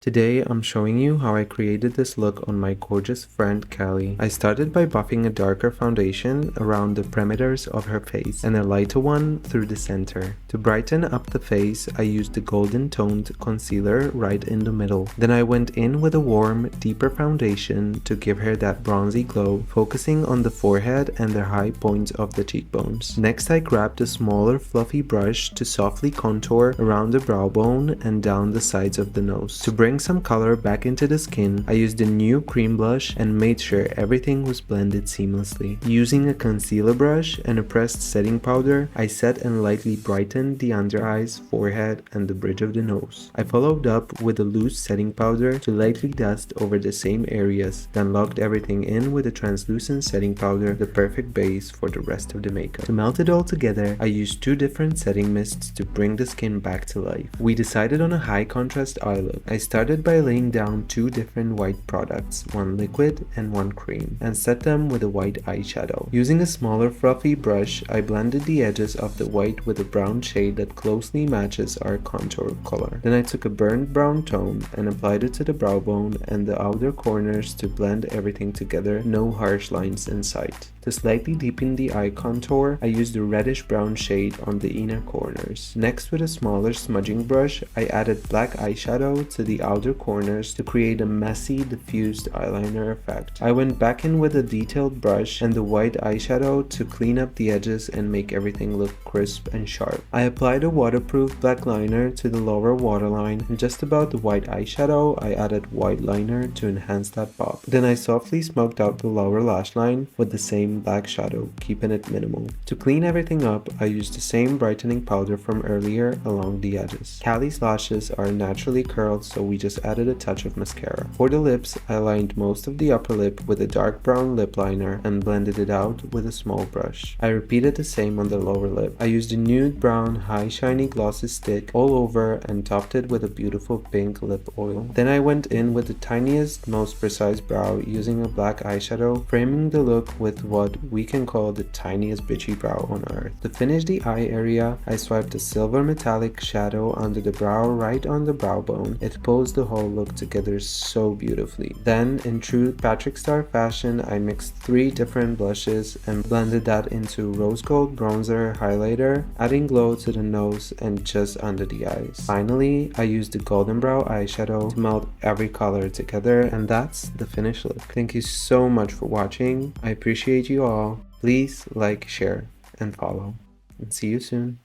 Today, I'm showing you how I created this look on my gorgeous friend Kallie. I started by buffing a darker foundation around the perimeters of her face and a lighter one through the center. To brighten up the face, I used the golden toned concealer right in the middle. Then I went in with a warm, deeper foundation to give her that bronzy glow, focusing on the forehead and the high points of the cheekbones. Next, I grabbed a smaller fluffy brush to softly contour around the brow bone and down the sides of the nose. To bring some color back into the skin, I used a new cream blush and made sure everything was blended seamlessly. Using a concealer brush and a pressed setting powder, I set and lightly brightened the under eyes, forehead, and the bridge of the nose. I followed up with a loose setting powder to lightly dust over the same areas, then locked everything in with a translucent setting powder, the perfect base for the rest of the makeup. To melt it all together, I used two different setting mists to bring the skin back to life. We decided on a high contrast eye look. I started by laying down two different white products, one liquid and one cream, and set them with a white eyeshadow. Using a smaller fluffy brush, I blended the edges of the white with a brown shade that closely matches our contour color. Then I took a burnt brown tone and applied it to the brow bone and the outer corners to blend everything together, no harsh lines in sight. To slightly deepen the eye contour, I used a reddish brown shade on the inner corners. Next, with a smaller smudging brush, I added black eyeshadow to the outer corners to create a messy, diffused eyeliner effect. I went back in with a detailed brush and the white eyeshadow to clean up the edges and make everything look crisp and sharp. I applied a waterproof black liner to the lower waterline, and just about the white eyeshadow, I added white liner to enhance that pop. Then I softly smoked out the lower lash line with the same black shadow, keeping it minimal. To clean everything up, I used the same brightening powder from earlier along the edges. Kallie's lashes are naturally curled, so we just added a touch of mascara. For the lips, I lined most of the upper lip with a dark brown lip liner and blended it out with a small brush. I repeated the same on the lower lip. I used a nude brown high shiny glossy stick all over and topped it with a beautiful pink lip oil. Then I went in with the tiniest, most precise brow using a black eyeshadow, framing the look with what we can call the tiniest bitchy brow on earth. To finish the eye area, I swiped a silver metallic shadow under the brow right on the brow bone. It pulls the whole look together so beautifully. Then, in true Patrick Star fashion, I mixed three different blushes and blended that into rose gold bronzer highlighter, adding glow to the nose and just under the eyes. Finally, I used the golden brow eyeshadow to melt every color together, and that's the finished look. Thank you so much for watching. I appreciate you all. Please like, share, and follow. And see you soon.